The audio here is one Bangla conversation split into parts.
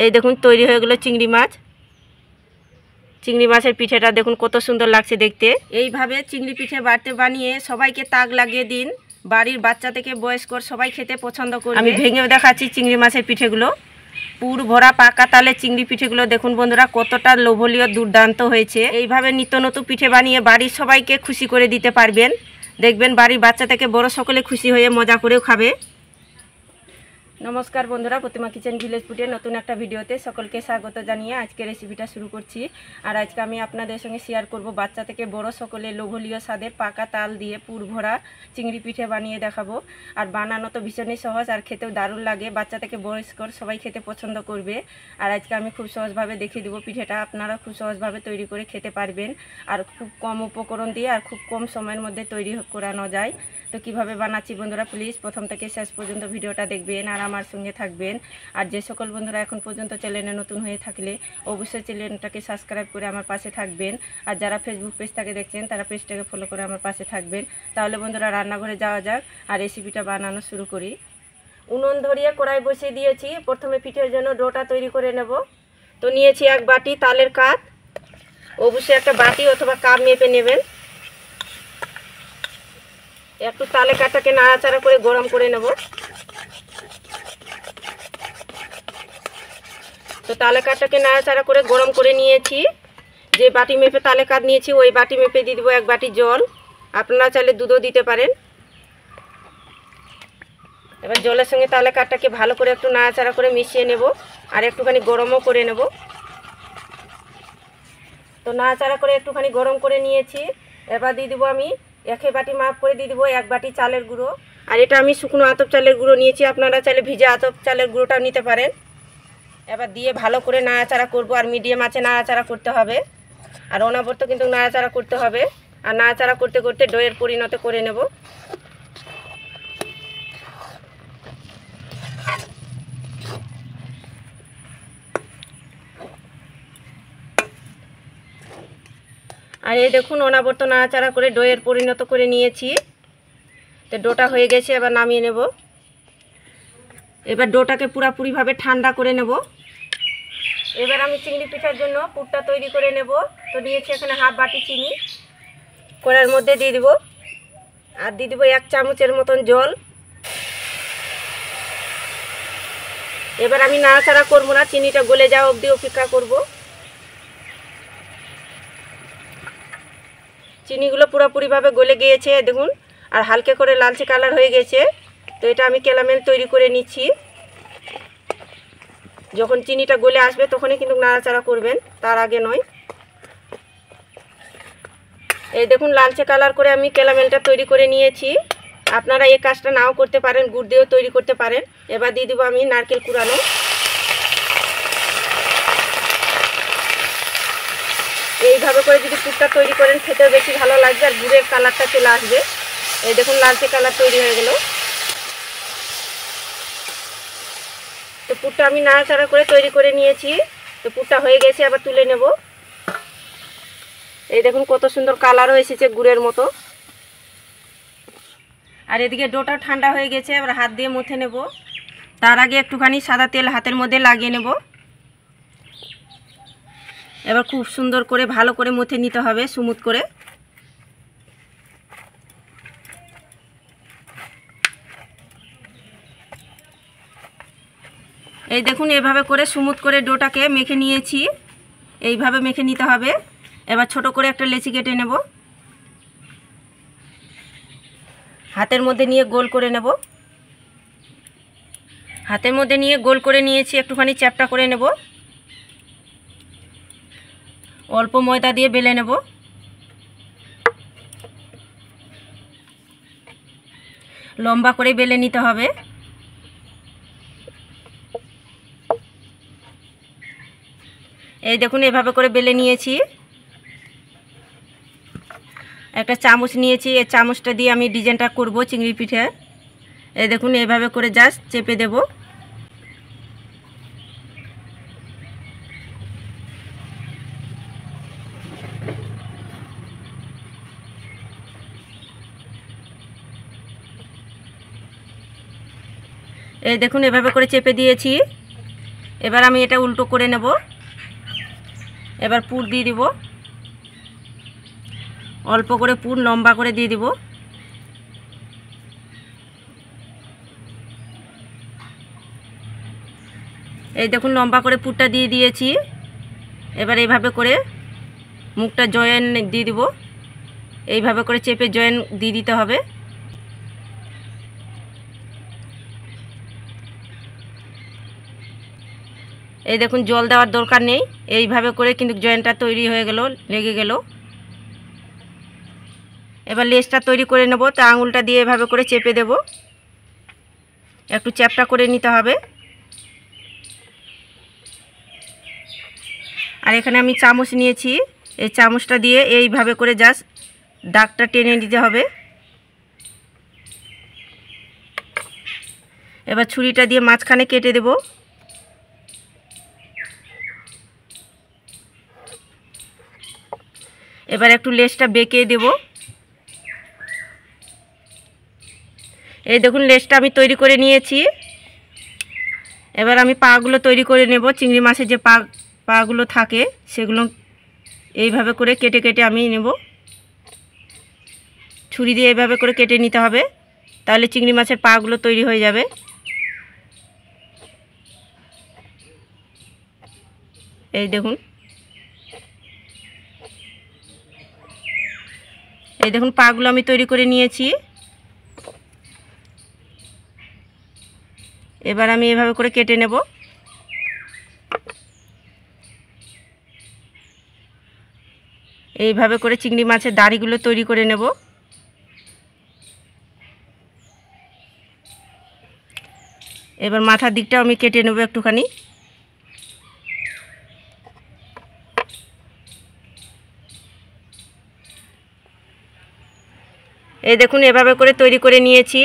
এই দেখুন তৈরি হয়ে গেল চিংড়ি মাছ। চিংড়ি মাছের পিঠেটা দেখুন কত সুন্দর লাগছে দেখতে। এইভাবে চিংড়ি পিঠে বাড়িতে বানিয়ে সবাইকে তাক লাগিয়ে দিন। বাড়ির বাচ্চা থেকে বয়স্কর সবাই খেতে পছন্দ করবে। আমি ভেঙেও দেখাচ্ছি চিংড়ি মাছের পিঠেগুলো। পুর ভরা পাকা তালে চিংড়ি পিঠেগুলো দেখুন বন্ধুরা কতটা লোভনীয় দুর্দান্ত হয়েছে। এইভাবে নিত্য নতুন পিঠে বানিয়ে বাড়ির সবাইকে খুশি করে দিতে পারবেন। দেখবেন বাড়ির বাচ্চা থেকে বড় সকলে খুশি হয়ে মজা করেও খাবে। নমস্কার বন্ধুরা, প্রতিমা কিচেন ভিলেজ ফুডের নতুন একটা ভিডিওতে সকলকে স্বাগত জানিয়ে আজকে রেসিপিটা শুরু করছি। আর আজকে আমি আপনাদের সঙ্গে শেয়ার করব বাচ্চা থেকে বড় সকলে লোভনীয় স্বাদের পাকা তাল দিয়ে পুর ভরা চিংড়ি পিঠে বানিয়ে দেখাবো। আর বানানো তো ভীষণই সহজ আর খেতেও দারুণ লাগে। বাচ্চা থেকে বয়স্কর সবাই খেতে পছন্দ করবে। আর আজকে আমি খুব সহজভাবে দেখিয়ে দেবো পিঠেটা, আপনারা খুব সহজভাবে তৈরি করে খেতে পারবেন। আর খুব কম উপকরণ দিয়ে আর খুব কম সময়ের মধ্যে তৈরি করানো যায়। তো কিভাবে বানাচ্ছি বন্ধুরা প্লিজ প্রথম থেকে শেষ পর্যন্ত ভিডিওটা দেখবেন আর আমার সঙ্গে থাকবেন। আর যে সকল বন্ধুরা এখন পর্যন্ত চ্যানেলে নতুন হয়ে থাকলে অবশ্যই চ্যানেলটাকে সাবস্ক্রাইব করে আমার পাশে থাকবেন। আর যারা ফেসবুক পেজটাকে দেখছেন তারা পেজটাকে ফলো করে আমার পাশে থাকবেন। তাহলে বন্ধুরা রান্নাঘরে যাওয়া যাক আর রেসিপিটা বানানো শুরু করি। উনুন ধরিয়ে কড়াই বসিয়ে দিয়েছি। প্রথমে পিঠের জন্য ডোটা তৈরি করে নেব। তো নিয়েছি এক বাটি তালের কাপ। অবশ্যই একটা বাটি অথবা কাপ মেপে নেবেন। একটু তালে কাঠটাকে নাড়াচাড়া করে গরম করে নেব। তো তালে কাঠটাকে নাড়াচাড়া করে গরম করে নিয়েছি। যে বাটি মেপে তালে কাঠ নিয়েছি ওই বাটি মেপে দিয়ে দেবো এক বাটি জল। আপনারা চাইলে দুধও দিতে পারেন। এবার জলের সঙ্গে তালে কাঠটাকে ভালো করে একটু নাড়াচাড়া করে মিশিয়ে নেব আর একটুখানি গরমও করে নেব। তো নাড়াচাড়া করে একটুখানি গরম করে নিয়েছি। এবার দিয়ে দেবো আমি এক বাটি মাপ করে দিয়ে দেবো এক বাটি চালের গুঁড়ো। আর এটা আমি শুকনো আতপ চালের গুঁড়ো নিয়েছি, আপনারা চাইলে ভিজা আতপ চালের গুঁড়োটাও নিতে পারেন। এবার দিয়ে ভালো করে নাড়াচাড়া করব আর মিডিয়াম আঁচে নাড়াচাড়া করতে হবে। আর অনবরত কিন্তু নাড়াচাড়া করতে হবে। আর নাড়াচাড়া করতে করতে দইয়ের পরিণত করে নেব। আর এই দেখুন অনবরত নাড়াচাড়া করে দইয়ের পরিণত করে নিয়েছি। তো ডোটা হয়ে গেছে, এবার নামিয়ে নেব। এবার ডোটাকে পুরোপুরিভাবে ঠান্ডা করে নেব। এবার আমি চিংড়ি পিঠার জন্য পুরটা তৈরি করে নেব। তো দিয়েছি এখানে হাফ বাটি চিনি। কড়াইয়ের মধ্যে দিয়ে দেবো আর দিয়ে দেবো 1 চামচের মতন জল। এবার আমি নাড়াচাড়া করবো না, চিনিটা গলে যাওয়া অবধি অপেক্ষা করব। চিনিগুলো পুরোপুরিভাবে গলে গিয়েছে দেখুন, আর হালকা করে লালচে কালার হয়ে গেছে। তো এটা আমি ক্যারামেল তৈরি করে নিচ্ছি। যখন চিনিটা গলে আসবে তখনই কিন্তু নাড়াচাড়া করবেন, তার আগে নয়। এই দেখুন লালচে কালার করে আমি ক্যারামেলটা তৈরি করে নিয়েছি। আপনারা এই কাজটা নাও করতে পারেন, গুড় দিয়েও তৈরি করতে পারেন। এবার দিয়ে দেবো আমি নারকেল কুড়ানো। এইভাবে করে যদি পুরটা তৈরি করেন খেতেও বেশি ভালো লাগবে আর গুড়ের কালারটা চলে আসবে। এই দেখুন লালচে কালার তৈরি হয়ে গেল। তো পুরটা আমি নাড়াচাড়া করে তৈরি করে নিয়েছি। তো পুরটা হয়ে গেছে, আবার তুলে নেব। এই দেখুন কত সুন্দর কালারও এসেছে গুড়ের মতো। আর এদিকে ডোটা ঠান্ডা হয়ে গেছে, এবার হাত দিয়ে মুথে নেব। তার আগে একটুখানি সাদা তেল হাতের মধ্যে লাগিয়ে নেব। এবার খুব সুন্দর করে ভালো করে মুথে নিতে হবে স্মুথ করে। এই দেখুন এভাবে করে স্মুথ করে ডোটাকে মেখে নিয়েছি। এইভাবে মেখে নিতে হবে। এবার ছোট করে একটা লেচি কেটে নেব। হাতের মধ্যে নিয়ে গোল করে নেব। হাতের মধ্যে নিয়ে গোল করে নিয়েছি, একটুখানি চ্যাপটা করে নেব। অল্প ময়দা দিয়ে বেলে নেব। লম্বা করে বেলে নিতে হবে। এই দেখুন এভাবে করে বেলে নিয়েছি। একটা চামচ নিয়েছি, এই চামচটা দিয়ে আমি ডিজাইনটা করব চিংড়ি পিঠে। এই দেখুন এভাবে করে জাস্ট চেপে দেব। এই দেখুন এভাবে করে চেপে দিয়েছি। এবার আমি এটা উল্টো করে নেব। এবার পুর দিয়ে দিব, অল্প করে পুর লম্বা করে দিয়ে দিব। এই দেখুন লম্বা করে পুরটা দিয়ে দিয়েছি। এবার এইভাবে করে মুখটা জয়েন দিয়ে দিব, এইভাবে করে চেপে জয়েন দিয়ে দিতে হবে। এই দেখুন জল দেওয়ার দরকার নেই, এইভাবে করে কিন্তু জয়েনটা তৈরি হয়ে গেল, লেগে গেল। এবার লেসটা তৈরি করে নেব। তা আঙুলটা দিয়ে এভাবে করে চেপে দেব, একটু চ্যাপটা করে নিতে হবে। আর এখানে আমি চামচ নিয়েছি, এই চামচটা দিয়ে এইভাবে করে জাস্ট দাগটা টেনে দিতে হবে। এবার ছুরিটা দিয়ে মাঝখানে কেটে দেব। এবার একটু লেসটা বেঁকে দেব। এই দেখুন লেসটা আমি তৈরি করে নিয়েছি। এবার আমি পাগুলো তৈরি করে নেব। চিংড়ি মাছের যে পাগুলো থাকে সেগুলো এইভাবে করে কেটে কেটে আমি নেব। ছুরি দিয়ে এইভাবে করে কেটে নিতে হবে, তাহলে চিংড়ি মাছের পাগুলো তৈরি হয়ে যাবে। এই দেখুন, এই দেখুন পাগুলো আমি তৈরি করে নিয়েছি। এবার আমি এভাবে করে কেটে নেব। এইভাবে করে চিংড়ি মাছের দাড়িগুলো তৈরি করে নেব। এবার মাথার দিকটাও আমি কেটে নেব একটুখানি। এই দেখুন এভাবে করে তৈরি করে নিয়েছি।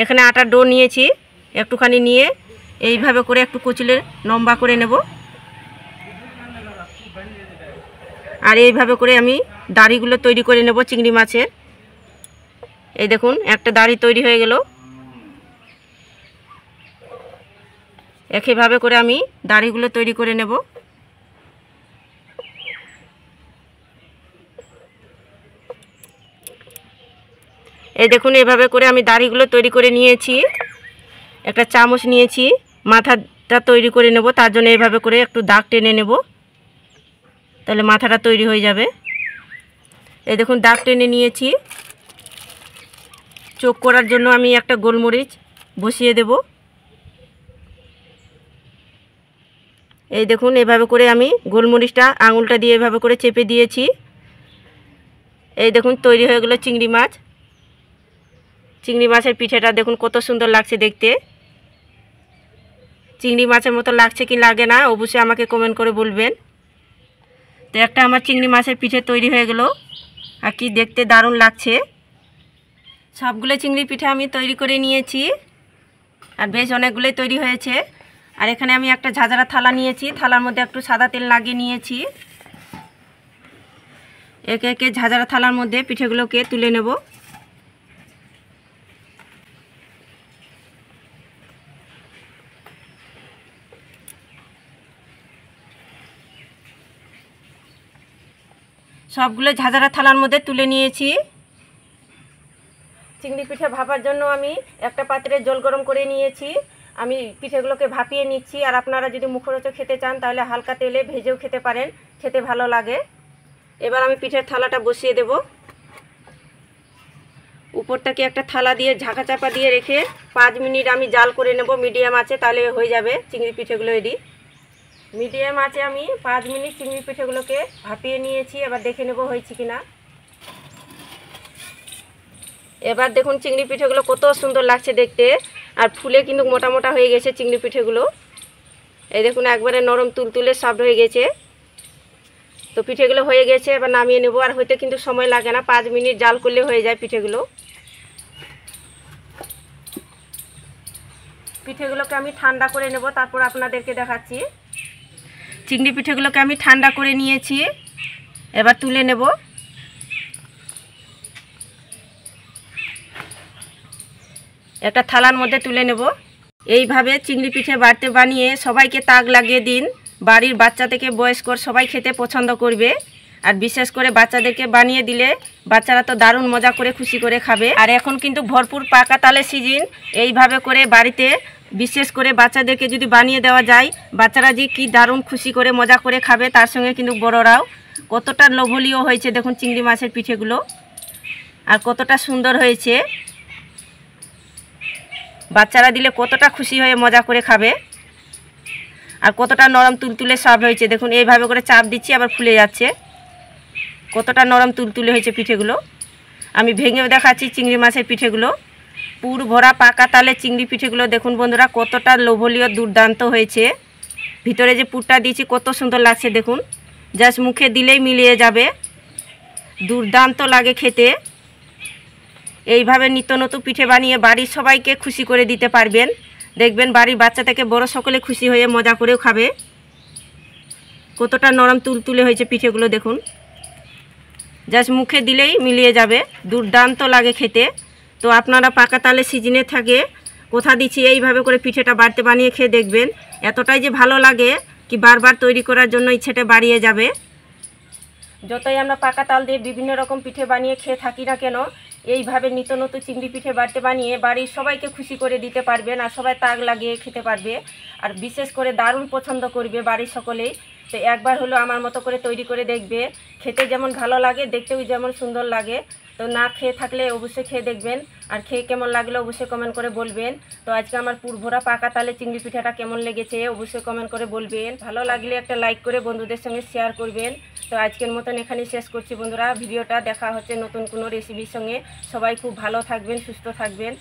এখানে আটার ডো নিয়েছি একটুখানি, নিয়ে এইভাবে করে একটু কুচিলে লম্বা করে নেব। আর এইভাবে করে আমি দাড়িগুলো তৈরি করে নেব চিংড়ি মাছের। এই দেখুন একটা দাড়ি তৈরি হয়ে গেল। একইভাবে করে আমি দাড়িগুলো তৈরি করে নেব। এই দেখুন এভাবে করে আমি দাড়িগুলো তৈরি করে নিয়েছি। একটা চামচ নিয়েছি, মাথাটা তৈরি করে নেব। তার জন্য এইভাবে করে একটু দাগ টেনে নেব, তাহলে মাথাটা তৈরি হয়ে যাবে। এই দেখুন দাগ টেনে নিয়েছি। চোখ করার জন্য আমি একটা গোলমরিচ বসিয়ে দেব। এই দেখুন এভাবে করে আমি গোলমরিচটা আঙুলটা দিয়ে এভাবে করে চেপে দিয়েছি। এই দেখুন তৈরি হয়ে গেল চিংড়ি মাছ। চিংড়ি মাছের পিঠেটা দেখুন কত সুন্দর লাগছে দেখতে। চিংড়ি মাছের মতো লাগছে কি লাগে না অবশ্যই আমাকে কমেন্ট করে বলবেন। তো একটা আমার চিংড়ি মাছের পিঠে তৈরি হয়ে গেল, আর কি দেখতে দারুণ লাগছে। সবগুলো চিংড়ি পিঠে আমি তৈরি করে নিয়েছি, আর বেশ অনেকগুলোই তৈরি হয়েছে। আর এখানে আমি একটা ঝাঁঝরা থালা নিয়েছি, থালার মধ্যে একটু সাদা তেল লাগিয়ে নিয়েছি। একে একে ঝাঁঝরা থালার মধ্যে পিঠেগুলোকে তুলে নেব। সবগুলো ঝাঁঝরা থালার মধ্যে তুলে নিয়েছি। চিংড়ি পিঠে ভাপার জন্য আমি একটা পাত্রে জল গরম করে নিয়েছি। আমি পিঠেগুলোকে ভাপিয়ে নিচ্ছি। আর আপনারা যদি মুখরোচক খেতে চান তাহলে হালকা তেলে ভেজেও খেতে পারেন, খেতে ভালো লাগে। এবার আমি পিঠের থালাটা বসিয়ে দেব। উপরটাকে একটা থালা দিয়ে ঢাকা চাপা দিয়ে রেখে 5 মিনিট আমি জাল করে নেব মিডিয়াম আঁচে, তাহলে হয়ে যাবে চিংড়ি পিঠেগুলো রেডি। মিডিয়াম আঁচে আমি 5 মিনিট চিংড়ি পিঠেগুলোকে ভাপিয়ে নিয়েছি। এবার দেখে নেব হয়েছে কিনা। এবার দেখুন চিংড়ি পিঠেগুলো কত সুন্দর লাগছে দেখতে, আর ফুলে কিন্তু মোটা মোটা হয়ে গেছে চিংড়ি পিঠেগুলো। এই দেখুন একবারে নরম তুলতুলে সফট হয়ে গেছে। তো পিঠেগুলো হয়ে গেছে, এবার নামিয়ে নেব। আর হইতে কিন্তু সময় লাগে না, 5 মিনিট জাল করলে হয়ে যায় পিঠেগুলো। পিঠেগুলোকে আমি ঠান্ডা করে নেব, তারপর আপনাদেরকে দেখাচ্ছি। চিংড়ি পিঠেগুলোকে আমি ঠান্ডা করে নিয়েছি, এবার তুলে নেব। একটা থালার মধ্যে তুলে নেব। এইভাবে চিংড়ি পিঠে বাড়িতে বানিয়ে সবাইকে তাক লাগিয়ে দিন। বাড়ির বাচ্চা থেকে বয়স্ক সবাই খেতে পছন্দ করবে। আর বিশেষ করে বাচ্চাদেরকে বানিয়ে দিলে বাচ্চারা তো দারুণ মজা করে খুশি করে খাবে। আর এখন কিন্তু ভরপুর পাকা তালের সিজন। এইভাবে করে বাড়িতে বিশেষ করে বাচ্চাদেরকে যদি বানিয়ে দেওয়া যায়, বাচ্চারা যে কি দারুণ খুশি করে মজা করে খাবে, তার সঙ্গে কিন্তু বড়রাও। কতটা লোভনীয় হয়েছে দেখুন চিংড়ি মাছের পিঠেগুলো, আর কতটা সুন্দর হয়েছে। বাচ্চারা দিলে কতটা খুশি হয়ে মজা করে খাবে। আর কতটা নরম তুলতুলে সব হয়েছে দেখুন। এইভাবে করে চাপ দিচ্ছি আবার ফুলে যাচ্ছে। কতটা নরম তুলতুলে হয়েছে পিঠেগুলো। আমি ভেঙেও দেখাচ্ছি চিংড়ি মাছের পিঠেগুলো। পুর ভরা পাকা তালে চিংড়ি পিঠেগুলো দেখুন বন্ধুরা, কতটা লোভনীয় দুর্দান্ত হয়েছে। ভিতরে যে পুরটা দিয়েছি কত সুন্দর লাগছে দেখুন। জাস্ট মুখে দিলেই মিলিয়ে যাবে, দুর্দান্ত লাগে খেতে। এইভাবে নিত্য নতুন পিঠে বানিয়ে বাড়ির সবাইকে খুশি করে দিতে পারবেন। দেখবেন বাড়ির বাচ্চা থেকে বড় সকলে খুশি হয়ে মজা করেও খাবে। কতটা নরম তুলতুলে হয়েছে পিঠেগুলো দেখুন। জাস্ট মুখে দিলেই মিলিয়ে যাবে, দুর্দান্ত লাগে খেতে। তো আপনারা পাকা তালে সিজনে থাকে কোথা দিচ্ছি এইভাবে করে পিঠেটা বাড়িতে বানিয়ে খেয়ে দেখবেন। এতটাই যে ভালো লাগে কি বারবার তৈরি করার জন্য ইচ্ছেটা বাড়িয়ে যাবে। যতই আমরা পাকা তাল দিয়ে বিভিন্ন রকম পিঠে বানিয়ে খেয়ে থাকি না কেন, এইভাবে নিত্য নতুন চিংড়ি পিঠে বাড়িতে বানিয়ে বাড়ির সবাইকে খুশি করে দিতে পারবেন। আর সবাই তাক লাগিয়ে খেতে পারবে। আর বিশেষ করে দারুণ পছন্দ করবে বাড়ির সকলেই। তো একবার হলো আমার মতো করে তৈরি করে দেখবে। খেতে যেমন ভালো লাগে, দেখতেও যেমন সুন্দর লাগে। তো না খেয়ে থাকলে অবশ্যই খেয়ে দেখবেন। আর খেয়ে কেমন লাগলে অবশ্যই কমেন্ট করে বলবেন। তো আজকে আমার পুর ভরা পাকা তালে চিংড়ি পিঠাটা কেমন লেগেছে অবশ্যই কমেন্ট করে বলবেন। ভালো লাগলে একটা লাইক করে বন্ধুদের সঙ্গে শেয়ার করবেন। তো আজকের মতন এখানেই শেষ করছি বন্ধুরা ভিডিওটা। দেখা হচ্ছে নতুন কোনো রেসিপির সঙ্গে। সবাই খুব ভালো থাকবেন, সুস্থ থাকবেন।